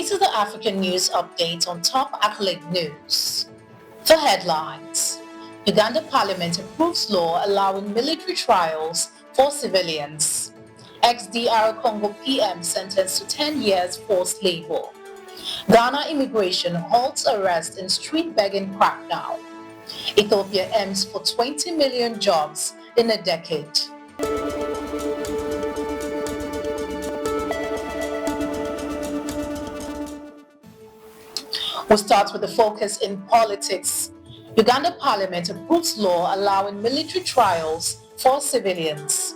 This is the African News Update on top accolade news. The headlines. Uganda Parliament approves law allowing military trials for civilians. Ex-DR Congo PM sentenced to 10 years forced labor. Ghana immigration halts arrest in street begging crackdown. Ethiopia aims for 20 million jobs in a decade. We'll start with the focus in politics. Uganda Parliament approves law allowing military trials for civilians.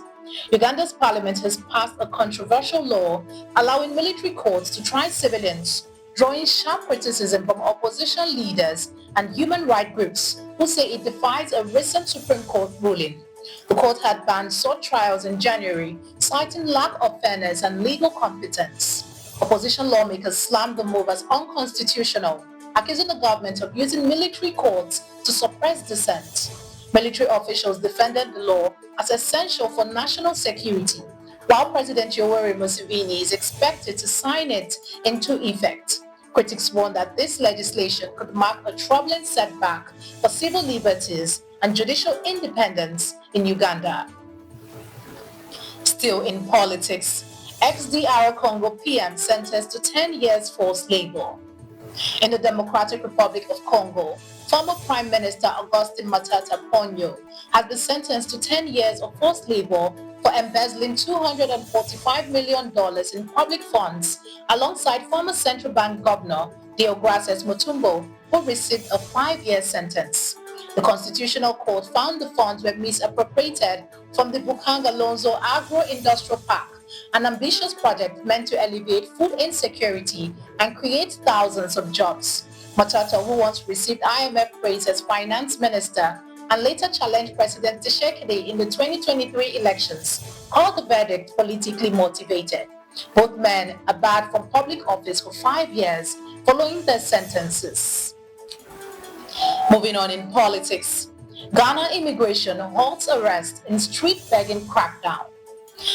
Uganda's parliament has passed a controversial law allowing military courts to try civilians, drawing sharp criticism from opposition leaders and human rights groups who say it defies a recent Supreme Court ruling. The court had banned such trials in January, citing lack of fairness and legal competence. Opposition lawmakers slammed the move as unconstitutional, accusing the government of using military courts to suppress dissent. Military officials defended the law as essential for national security, while President Yoweri Museveni is expected to sign it into effect. Critics warn that this legislation could mark a troubling setback for civil liberties and judicial independence in Uganda. Still in politics, ex-DR Congo PM sentenced to 10 years forced labor. In the Democratic Republic of Congo, former Prime Minister Augustin Matata Ponyo has been sentenced to 10 years of forced labor for embezzling $245 million in public funds alongside former Central Bank Governor Deogratias Mutombo, who received a 5-year sentence. The Constitutional Court found the funds were misappropriated from the Bukanga Lonzo Agro-Industrial Park, an ambitious project meant to alleviate food insecurity and create thousands of jobs. Matata, who once received IMF praise as finance minister and later challenged President Tshisekedi in the 2023 elections, called the verdict politically motivated. Both men are barred from public office for 5 years following their sentences. Moving on in politics, Ghana immigration halts arrest in street begging crackdown.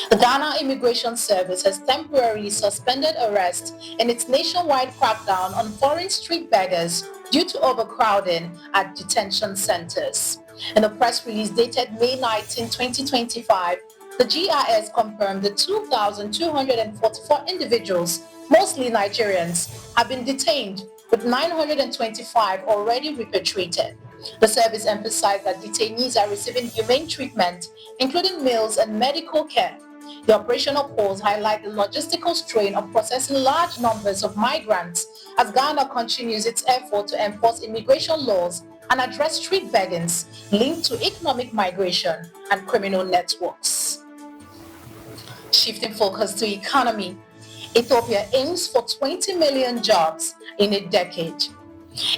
The Ghana Immigration Service has temporarily suspended arrest in its nationwide crackdown on foreign street beggars due to overcrowding at detention centers. In a press release dated May 19, 2025, the GIS confirmed that 2,244 individuals, mostly Nigerians, have been detained, with 925 already repatriated. The service emphasized that detainees are receiving humane treatment, including meals and medical care. The operational pause highlight the logistical strain of processing large numbers of migrants as Ghana continues its effort to enforce immigration laws and address street beggings linked to economic migration and criminal networks. Shifting focus to economy, Ethiopia aims for 20 million jobs in a decade.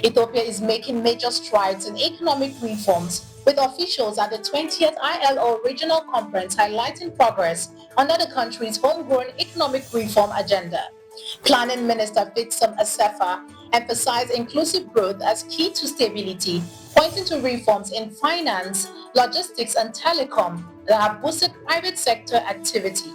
Ethiopia is making major strides in economic reforms, with officials at the 20th ILO Regional Conference highlighting progress under the country's homegrown economic reform agenda. Planning Minister Fitsum Assefa emphasized inclusive growth as key to stability, pointing to reforms in finance, logistics, and telecom that have boosted private sector activity.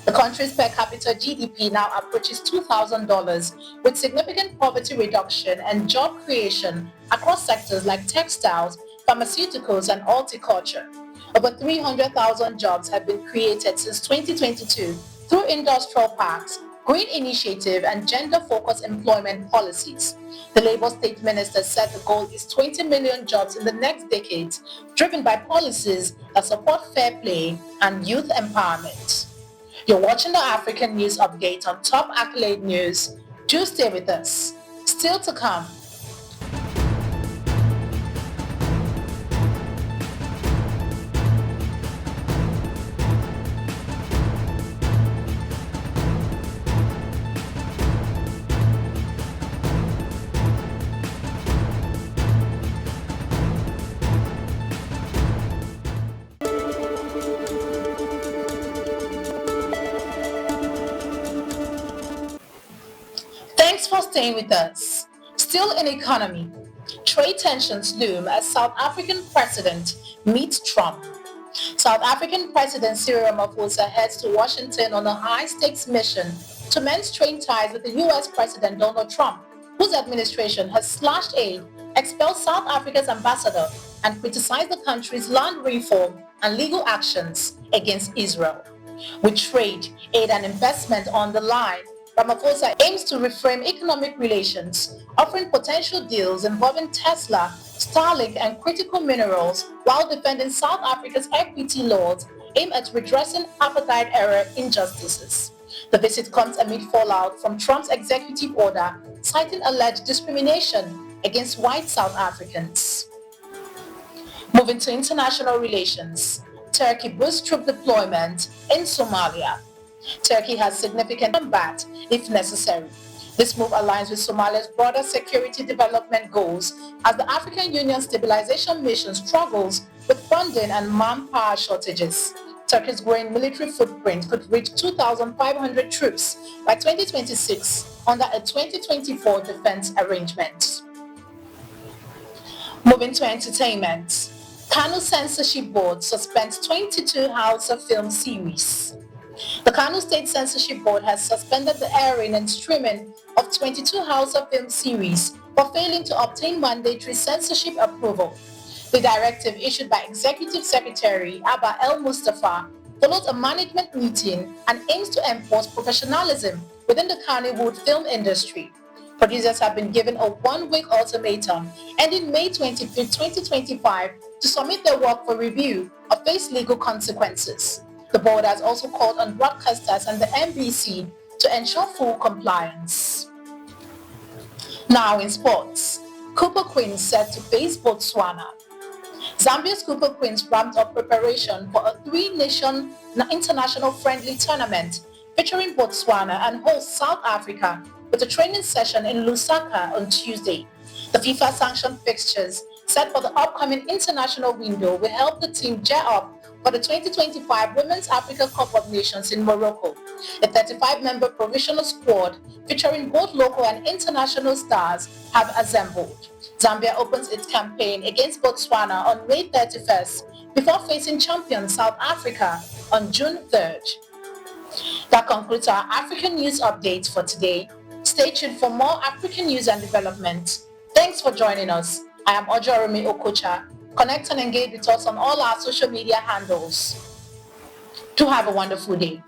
The country's per capita GDP now approaches $2,000, with significant poverty reduction and job creation across sectors like textiles, pharmaceuticals, and horticulture. Over 300,000 jobs have been created since 2022 through industrial parks, green initiative, and gender-focused employment policies. The Labour State Minister said the goal is 20 million jobs in the next decade, driven by policies that support fair play and youth empowerment. You're watching the African News Update on Top Accolade News. Do stay with us. Still to come. Thanks for staying with us. Still in economy, trade tensions loom as South African president meets Trump. South African President Cyril Ramaphosa heads to Washington on a high-stakes mission to mend strained ties with the US President Donald Trump, whose administration has slashed aid, expelled South Africa's ambassador, and criticized the country's land reform and legal actions against Israel. With trade, aid and investment on the line, Ramaphosa aims to reframe economic relations, offering potential deals involving Tesla, Starlink and critical minerals while defending South Africa's equity laws aimed at redressing apartheid-era injustices. The visit comes amid fallout from Trump's executive order citing alleged discrimination against white South Africans. Moving to international relations, Turkey boosts troop deployment in Somalia. Turkey has significant combat if necessary. This move aligns with Somalia's broader security development goals as the African Union Stabilization Mission struggles with funding and manpower shortages. Turkey's growing military footprint could reach 2,500 troops by 2026 under a 2024 defense arrangement. Moving to entertainment, Kano Censorship Board suspends 22 Hausa film series. The Kano State Censorship Board has suspended the airing and streaming of 22 Hausa film series for failing to obtain mandatory censorship approval. The directive issued by Executive Secretary Abba El Mustafa follows a management meeting and aims to enforce professionalism within the Kannywood film industry. Producers have been given a one-week ultimatum ending May 25, 2025 to submit their work for review or face legal consequences. The board has also called on broadcasters and the NBC to ensure full compliance. Now in sports, Cooper Queens set to face Botswana. Zambia's Cooper Queens ramped up preparation for a three-nation international friendly tournament featuring Botswana and host South Africa with a training session in Lusaka on Tuesday. The FIFA-sanctioned fixtures set for the upcoming international window will help the team gear up for the 2025 Women's Africa Cup of Nations in Morocco. A 35-member provisional squad featuring both local and international stars have assembled. Zambia opens its campaign against Botswana on May 31st before facing champion South Africa on June 3rd. That concludes our African news update for today. Stay tuned for more African news and development. Thanks for joining us. I am Ojoromi Okocha. Connect and engage with us on all our social media handles. Do have a wonderful day.